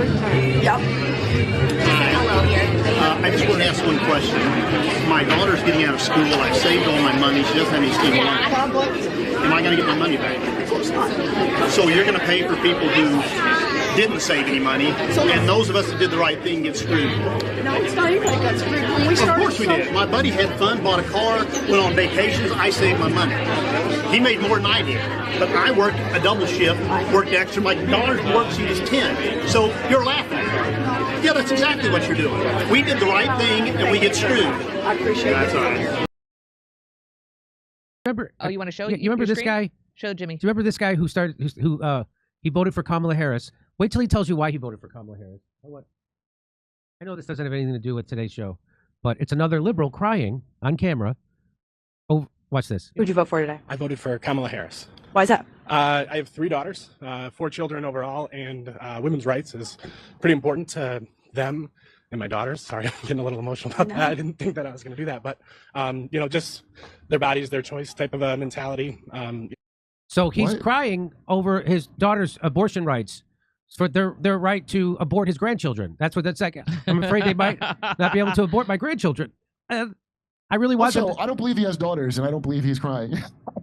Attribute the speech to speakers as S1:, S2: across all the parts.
S1: Yep.
S2: Hello here.
S3: I just want to ask one question. My daughter's getting out of school. I saved all my money. She doesn't have any student loans. Am I going to get my money back?
S1: Of course not.
S3: So you're going to pay for people who didn't save any money, and those of us that did the right thing get screwed.
S1: No, it's not anybody got screwed. When we
S3: Of
S1: started,
S3: course we did. My buddy had fun, bought a car, went on vacations. I saved my money. He made more than I did. But I worked a double shift, worked extra. My daughter's worksheet is 10. So you're laughing. Yeah, that's exactly what you're doing. We did the right thing, and we get screwed.
S1: I appreciate
S3: That's
S1: it.
S3: all right.
S4: Remember?
S2: Oh, you want to show?
S4: You remember
S2: your
S4: this
S2: screen?
S4: guy?
S2: Show Jimmy.
S4: Do you remember this guy who he voted for Kamala Harris? Wait till he tells you why he voted for Kamala Harris. I know this doesn't have anything to do with today's show, but it's another liberal crying on camera. Oh, watch this.
S1: Who'd you vote for today?
S5: I voted for Kamala Harris.
S1: Why is that?
S5: I have 3 daughters, 4 children overall, and women's rights is pretty important to them and my daughters. Sorry, I'm getting a little emotional about that. I didn't think that I was going to do that, but you know, just their bodies, their choice type of a mentality.
S4: So he's crying over his daughter's abortion rights for their right to abort his grandchildren. That's what that's like. I'm afraid they might not be able to abort my grandchildren. I really want
S6: Also,
S4: them to...
S6: I don't believe he has daughters, and I don't believe he's crying.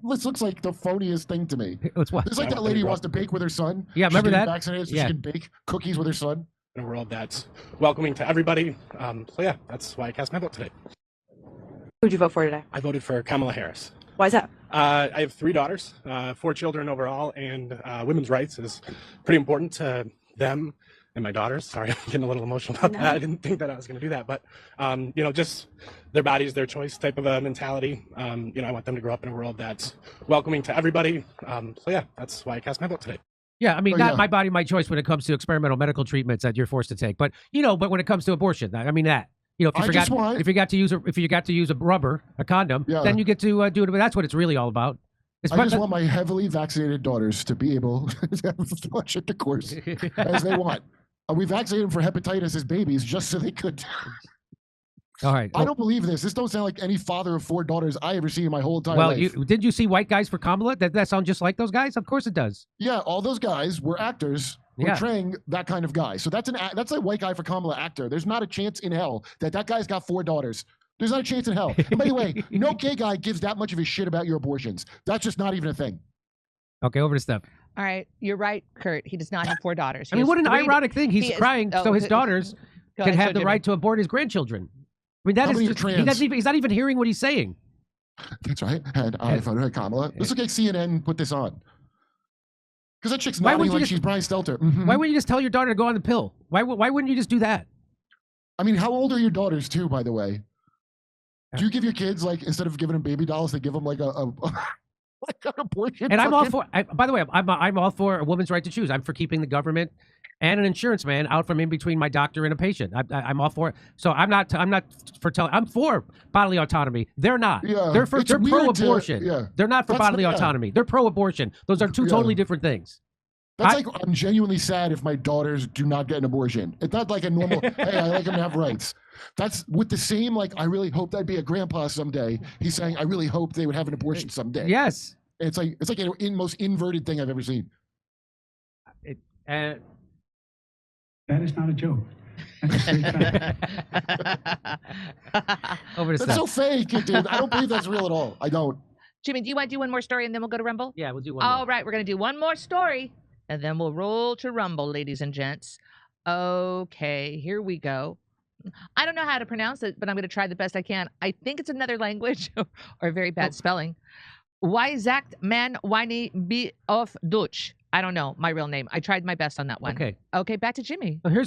S6: This looks like the phoniest thing to me.
S4: It's what?
S6: It's like that lady who wants to bake with her son.
S4: Yeah, remember that?
S6: Vaccinated so
S4: Yeah.
S6: she can bake cookies with her son.
S5: In a world that's welcoming to everybody. So yeah, that's why I cast my vote today.
S1: Who'd you vote for today?
S5: I voted for Kamala Harris.
S1: Why is that?
S5: I have 3 daughters, 4 children overall, and women's rights is pretty important to them and my daughters. Sorry, I'm getting a little emotional about that. I didn't think that I was going to do that, but you know, just their bodies, their choice type of a mentality. You know, I want them to grow up in a world that's welcoming to everybody. So yeah, that's why I cast my vote today.
S4: Yeah, I mean, not my body, my choice when it comes to experimental medical treatments that you're forced to take. But you know, but when it comes to abortion, I mean that. You know, if you got to use a rubber, a condom, then you get to do it. But that's what it's really all about.
S6: I just want my heavily vaccinated daughters to be able to have as much intercourse as they want. We vaccinated them for hepatitis as babies just so they could.
S4: All right.
S6: I don't believe this. This don't sound like any father of 4 daughters I ever seen in my whole entire life.
S4: Well, did you see White Guys for Kamala? That sound just like those guys? Of course it does.
S6: Yeah, all those guys were actors portraying that kind of guy. So that's a White Guy for Kamala actor. There's not a chance in hell that guy's got 4 daughters. There's not a chance in hell. And by the way, no gay guy gives that much of a shit about your abortions. That's just not even a thing.
S4: Okay, over to Steph.
S2: All right, you're right, Kurt. He does not have 4 daughters.
S4: I mean, what an ironic thing. He's crying so his daughters can have the right to abort his grandchildren. I mean, that is just, he's not even hearing what he's saying.
S6: That's right. And I voted for Kamala. Let's look like CNN put this on. Because that chick's nodding like she's Brian Stelter.
S4: Why wouldn't you just tell your daughter to go on the pill? Why wouldn't you just do that?
S6: I mean, how old are your daughters too, by the way? Do you give your kids, like, instead of giving them baby dolls, they give them like like an abortion?
S4: And I'm all for, by the way, I'm all for a woman's right to choose. I'm for keeping the government and an insurance man out from in between my doctor and a patient. I'm all for it. So I'm not for telling. I'm for bodily autonomy. They're not.
S6: Yeah,
S4: they're pro-abortion. They're not for bodily autonomy. They're pro-abortion. Those are 2 totally different things.
S6: That's like, I'm genuinely sad if my daughters do not get an abortion. It's not like a normal, hey, I like them to have rights. That's with the same, like, I really hope I'd be a grandpa someday. He's saying, I really hope they would have an abortion someday.
S4: Yes.
S6: It's like the most inverted thing I've ever seen.
S7: That is not a joke.
S4: Over to
S6: That's
S4: Steph.
S6: so fake, dude. I don't believe that's real at all. I don't.
S2: Jimmy, do you want to do one more story and then we'll go to Rumble?
S4: Yeah, we'll do one
S2: All
S4: more.
S2: right, we're going to do one more story and then we'll roll to Rumble, ladies and gents. Okay, here we go. I don't know how to pronounce it, but I'm going to try the best I can. I think it's another language or very bad spelling. Why sagt man weine be of Dutch? I don't know my real name. I tried my best on that one.
S4: Okay.
S2: Okay, back to Jimmy.
S4: Here's